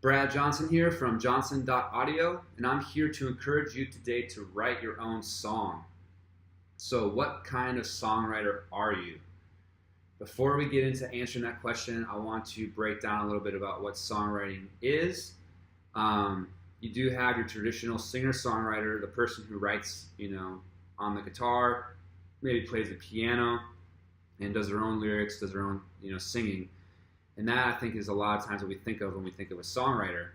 Brad Johnson here from johnson.audio, and I'm here to encourage you today to write your own song. So what kind of songwriter are you? Before we get into answering that question, I want to break down a little bit about what songwriting is. You do have your traditional singer-songwriter, the person who writes, on the guitar, maybe plays the piano, and does their own lyrics, does their own, singing. And that, I think, is a lot of times what we think of when we think of a songwriter.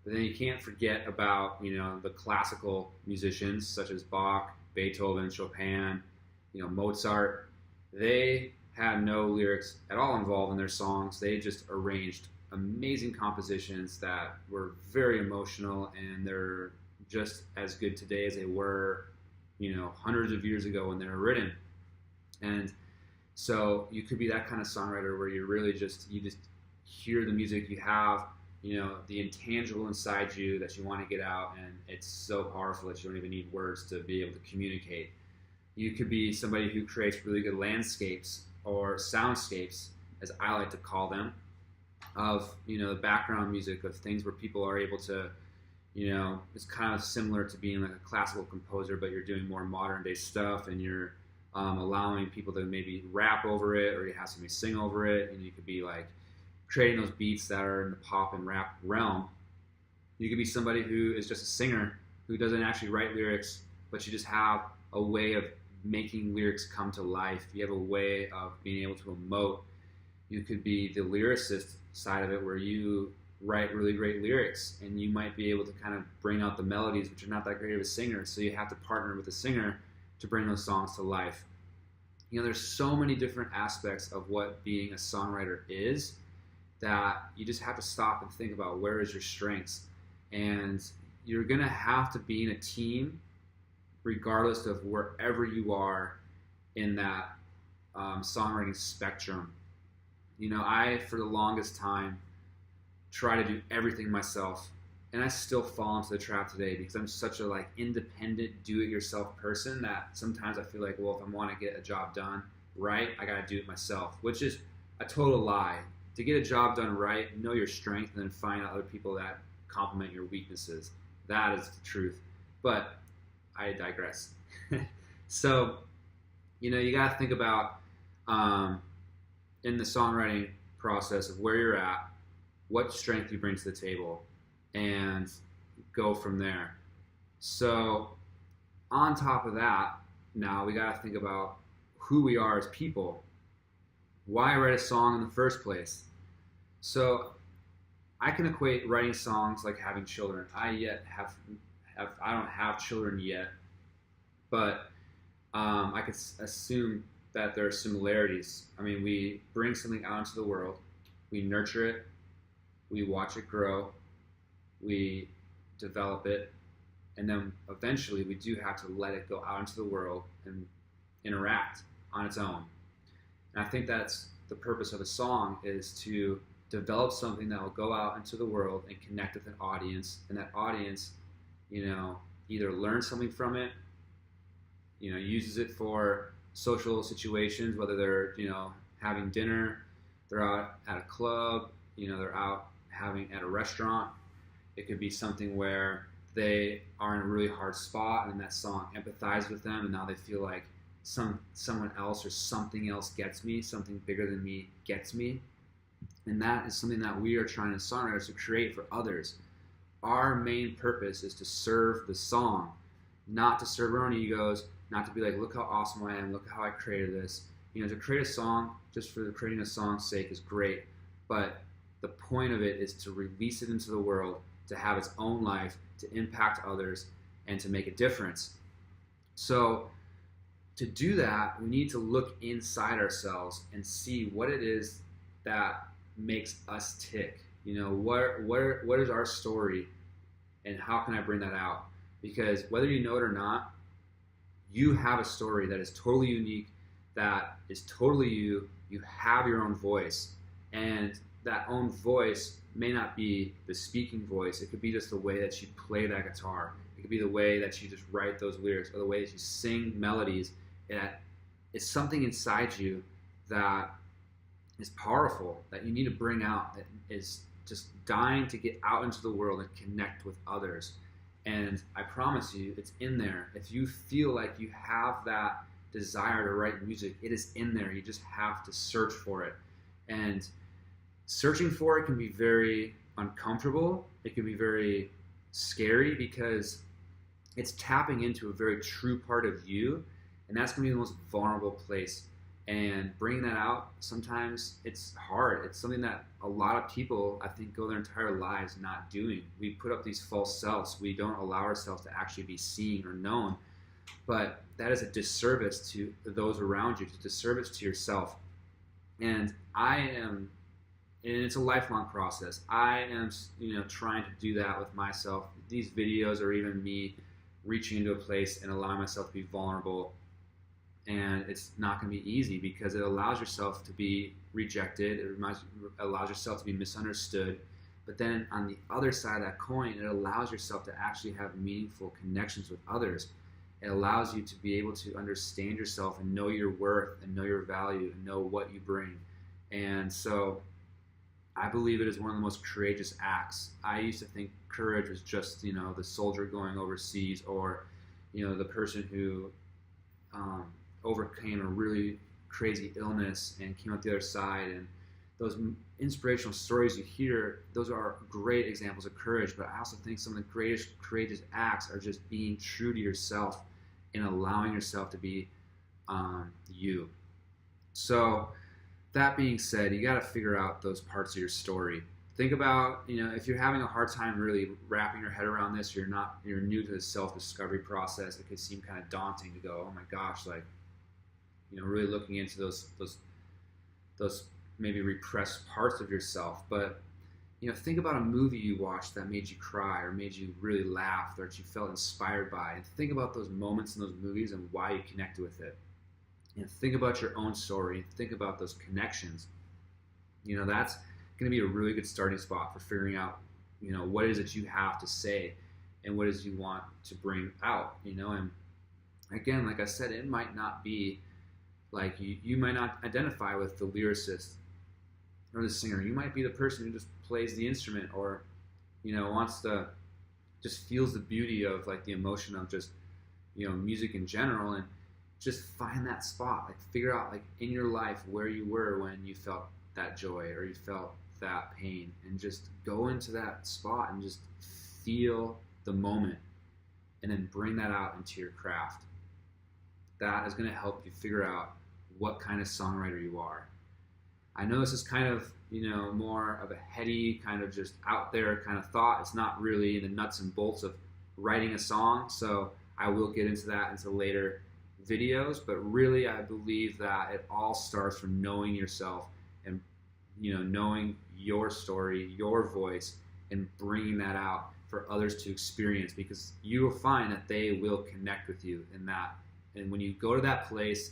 But then you can't forget about, the classical musicians such as Bach, Beethoven, Chopin, Mozart. They had no lyrics at all involved in their songs. They just arranged amazing compositions that were very emotional, and they're just as good today as they were, hundreds of years ago when they were written. And so you could be that kind of songwriter where you're really you just hear the music, you have, the intangible inside you that you want to get out, and it's so powerful that you don't even need words to be able to communicate. You could be somebody who creates really good landscapes or soundscapes, as I like to call them, of, the background music of things where people are able to, it's kind of similar to being like a classical composer, but you're doing more modern day stuff, and you're allowing people to maybe rap over it, or you have somebody sing over it, and you could be like creating those beats that are in the pop and rap realm. You could be somebody who is just a singer who doesn't actually write lyrics, but you just have a way of making lyrics come to life. You have a way of being able to emote. You could be the lyricist side of it, where you write really great lyrics, and you might be able to kind of bring out the melodies, which are not that great of a singer, so you have to partner with a singer to bring those songs to life. There's so many different aspects of what being a songwriter is that you just have to stop and think about where is your strengths. And you're going to have to be in a team regardless of wherever you are in that songwriting spectrum. I, for the longest time, try to do everything myself. And I still fall into the trap today because I'm such a independent, do-it-yourself person that sometimes I feel like, well, if I want to get a job done right, I got to do it myself, which is a total lie. To get a job done right, know your strength, and then find other people that complement your weaknesses. That is the truth. But I digress. So, you got to think about in the songwriting process of where you're at, what strength you bring to the table, and go from there. So on top of that, now we got to think about who we are as people. Why write a song in the first place? So I can equate writing songs like having children. I don't have children yet, but I could assume that there are similarities. I mean, we bring something out into the world, we nurture it, we watch it grow, we develop it, and then eventually we do have to let it go out into the world and interact on its own. And I think that's the purpose of a song, is to develop something that will go out into the world and connect with an audience, and that audience, either learns something from it, uses it for social situations, whether they're, having dinner, they're out at a club, they're out having at a restaurant. It could be something where they are in a really hard spot, and that song empathizes with them, and now they feel like someone else or something else gets me, something bigger than me gets me. And that is something that we are trying as songwriters to create for others. Our main purpose is to serve the song, not to serve our own egos, not to be like, look how awesome I am, look how I created this. To create a song just for creating a song's sake is great, but the point of it is to release it into the world, to have its own life, to impact others, and to make a difference. So to do that, we need to look inside ourselves and see what it is that makes us tick. What is our story, and how can I bring that out? Because whether you know it or not, you have a story that is totally unique, that is totally you. You have your own voice, and that own voice may not be the speaking voice. It could be just the way that you play that guitar. It could be the way that you just write those lyrics, or the way that you sing melodies. It's something inside you that is powerful, that you need to bring out, that is just dying to get out into the world and connect with others. And I promise you, it's in there. If you feel like you have that desire to write music, it is in there. You just have to search for it. And searching for it can be very uncomfortable. It can be very scary because it's tapping into a very true part of you, and that's going to be the most vulnerable place. And bringing that out, sometimes it's hard. It's something that a lot of people, I think, go their entire lives not doing. We put up these false selves. We don't allow ourselves to actually be seen or known. But that is a disservice to those around you. It's a disservice to yourself. And it's a lifelong process. I am, trying to do that with myself. These videos are even me reaching into a place and allowing myself to be vulnerable. And it's not going to be easy because it allows yourself to be rejected. It allows yourself to be misunderstood. But then on the other side of that coin, it allows yourself to actually have meaningful connections with others. It allows you to be able to understand yourself and know your worth and know your value and know what you bring. And so I believe it is one of the most courageous acts. I used to think courage was just, the soldier going overseas, or, the person who overcame a really crazy illness and came out the other side. And those inspirational stories you hear, those are great examples of courage. But I also think some of the greatest courageous acts are just being true to yourself and allowing yourself to be you. So that being said, you got to figure out those parts of your story. Think about, if you're having a hard time really wrapping your head around this, you're new to the self-discovery process. It could seem kind of daunting to go, oh my gosh, really looking into those maybe repressed parts of yourself. But think about a movie you watched that made you cry or made you really laugh or that you felt inspired by, and think about those moments in those movies and why you connected with it. Think about your own story. Think about those connections. That's going to be a really good starting spot for figuring out, what it is that you have to say and what it is you want to bring out, and again, like I said, it might not be like you might not identify with the lyricist or the singer. You might be the person who just plays the instrument or, wants to just feels the beauty of the emotion of just, music in general, and just find that spot, figure out in your life where you were when you felt that joy or you felt that pain, and just go into that spot and just feel the moment and then bring that out into your craft. That is going to help you figure out what kind of songwriter you are. I know this is kind of, more of a heady, kind of just out there kind of thought. It's not really the nuts and bolts of writing a song, so I will get into that into later videos, but really I believe that it all starts from knowing yourself and knowing your story, your voice, and bringing that out for others to experience, because you will find that they will connect with you in that. And when you go to that place,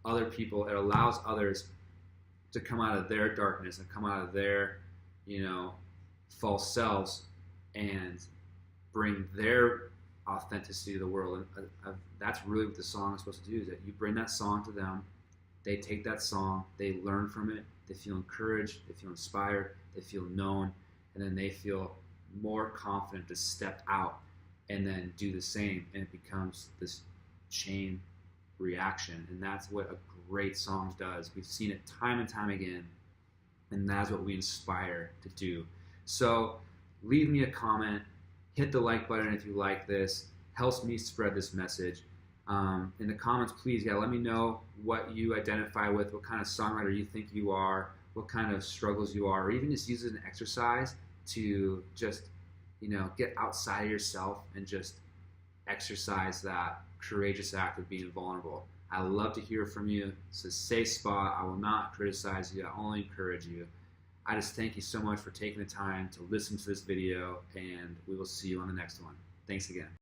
other people, it allows others to come out of their darkness and come out of their false selves and bring their authenticity to the world. And that's really what the song is supposed to do, is that you bring that song to them, they take that song, they learn from it, they feel encouraged, they feel inspired, they feel known, and then they feel more confident to step out and then do the same, and it becomes this chain reaction. And that's what a great song does. We've seen it time and time again, and that's what we inspire to do. So leave me a comment, hit the like button if you like this, helps me spread this message. In the comments, please, let me know what you identify with, what kind of songwriter you think you are, what kind of struggles you are, or even just use it as an exercise to just, get outside of yourself and just exercise that courageous act of being vulnerable. I love to hear from you. It's a safe spot. I will not criticize you. I only encourage you. I just thank you so much for taking the time to listen to this video, and we will see you on the next one. Thanks again.